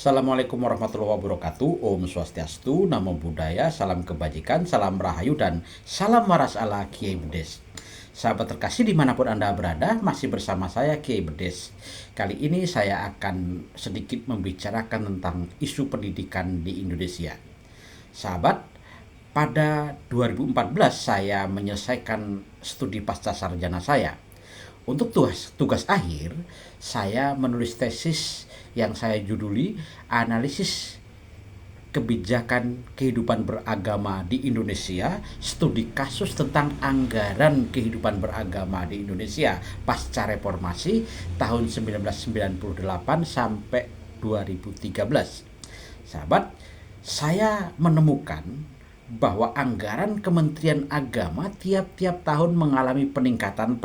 Assalamualaikum warahmatullahi wabarakatuh. Om Swastiastu, Namo Buddhaya, salam kebajikan, salam rahayu, dan salam waras ala Kiai Bedes. Sahabat terkasih dimanapun Anda berada, masih bersama saya Kiai Bedes. Kali ini saya akan sedikit membicarakan tentang isu pendidikan di Indonesia. Sahabat, pada 2014 saya menyelesaikan studi pasca sarjana saya. Untuk tugas akhir, saya menulis tesis yang saya juduli Analisis Kebijakan Kehidupan Beragama di Indonesia, studi kasus tentang anggaran kehidupan beragama di Indonesia pasca reformasi tahun 1998 sampai 2013. Sahabat, saya menemukan bahwa anggaran Kementerian Agama tiap-tiap tahun mengalami peningkatan.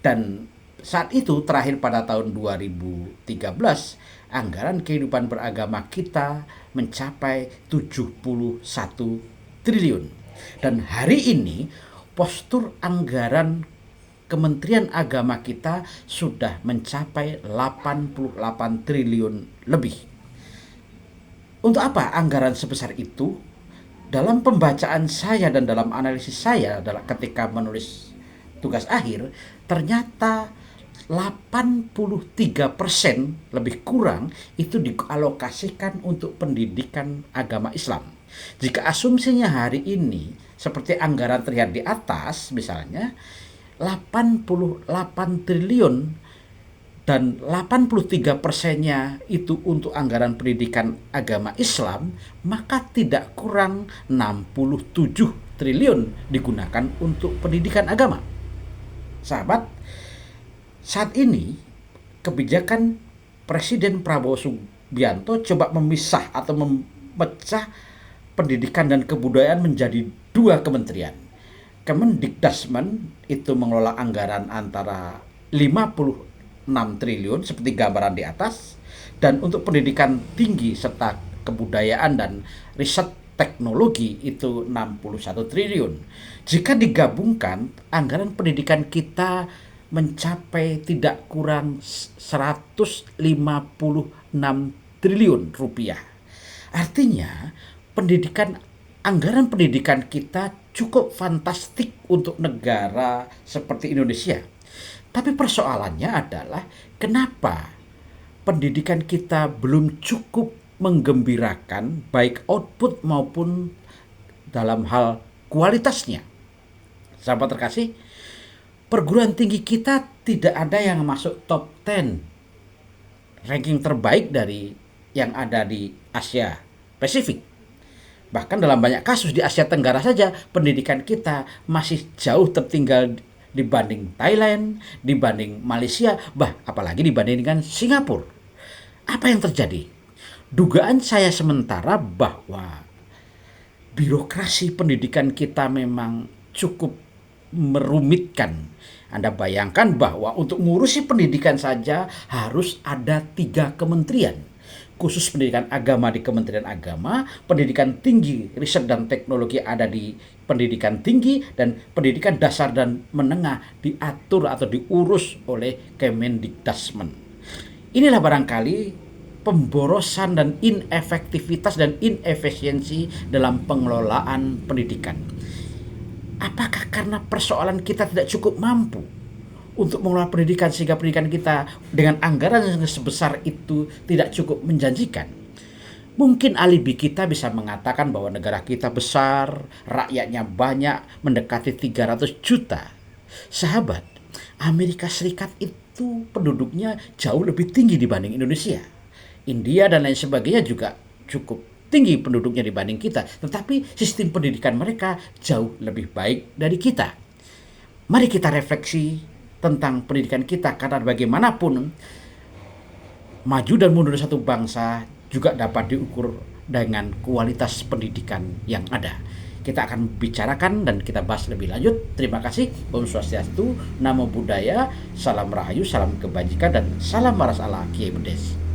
Dan saat itu terakhir pada tahun 2013, anggaran kehidupan beragama kita mencapai 71 triliun. Dan hari ini postur anggaran Kementerian Agama kita sudah mencapai 88 triliun lebih. Untuk apa anggaran sebesar itu? Dalam pembacaan saya dan dalam analisis saya ketika menulis tugas akhir, ternyata 83% lebih kurang itu dialokasikan untuk pendidikan agama Islam. Jika asumsinya hari ini seperti anggaran terlihat di atas, misalnya 88 triliun dan 83%-nya itu untuk anggaran pendidikan agama Islam, maka tidak kurang 67 triliun digunakan untuk pendidikan agama. Sahabat, saat ini kebijakan Presiden Prabowo Subianto coba memisah atau memecah pendidikan dan kebudayaan menjadi dua kementerian. Kemendikbudrismen itu mengelola anggaran antara 56 triliun seperti gambaran di atas, dan untuk pendidikan tinggi serta kebudayaan dan riset teknologi itu 61 triliun. Jika digabungkan, anggaran pendidikan kita mencapai tidak kurang 156 triliun rupiah. Artinya, anggaran pendidikan kita cukup fantastik untuk negara seperti Indonesia. Tapi persoalannya adalah kenapa pendidikan kita belum cukup menggembirakan baik output maupun dalam hal kualitasnya. Sahabat terkasih, perguruan tinggi kita tidak ada yang masuk top 10 ranking terbaik dari yang ada di Asia Pasifik. Bahkan dalam banyak kasus di Asia Tenggara saja pendidikan kita masih jauh tertinggal dibanding Thailand, dibanding Malaysia, apalagi dibanding dengan Singapura. Apa yang terjadi? Dugaan saya sementara bahwa birokrasi pendidikan kita memang cukup merumitkan. Anda bayangkan bahwa untuk mengurusi pendidikan saja harus ada 3 kementerian. Khusus pendidikan agama di Kementerian Agama, pendidikan tinggi, riset dan teknologi ada di pendidikan tinggi, dan pendidikan dasar dan menengah diatur atau diurus oleh Kemendikbudrismen. Inilah barangkali pemborosan dan inefektivitas dan inefisiensi dalam pengelolaan pendidikan. Apakah karena persoalan kita tidak cukup mampu untuk mengelola pendidikan sehingga pendidikan kita dengan anggaran yang sebesar itu tidak cukup menjanjikan? Mungkin alibi kita bisa mengatakan bahwa negara kita besar, rakyatnya banyak, mendekati 300 juta. Sahabat, Amerika Serikat itu penduduknya jauh lebih tinggi dibanding Indonesia. India dan lain sebagainya juga cukup tinggi penduduknya dibanding kita. Tetapi sistem pendidikan mereka jauh lebih baik dari kita. Mari kita refleksi tentang pendidikan kita, karena bagaimanapun maju dan mundur satu bangsa juga dapat diukur dengan kualitas pendidikan yang ada. Kita akan bicarakan dan kita bahas lebih lanjut. Terima kasih. Om Swastiastu, Namo Buddhaya, salam rahayu, salam kebajikan, dan salam waras ala Kiai Bedes.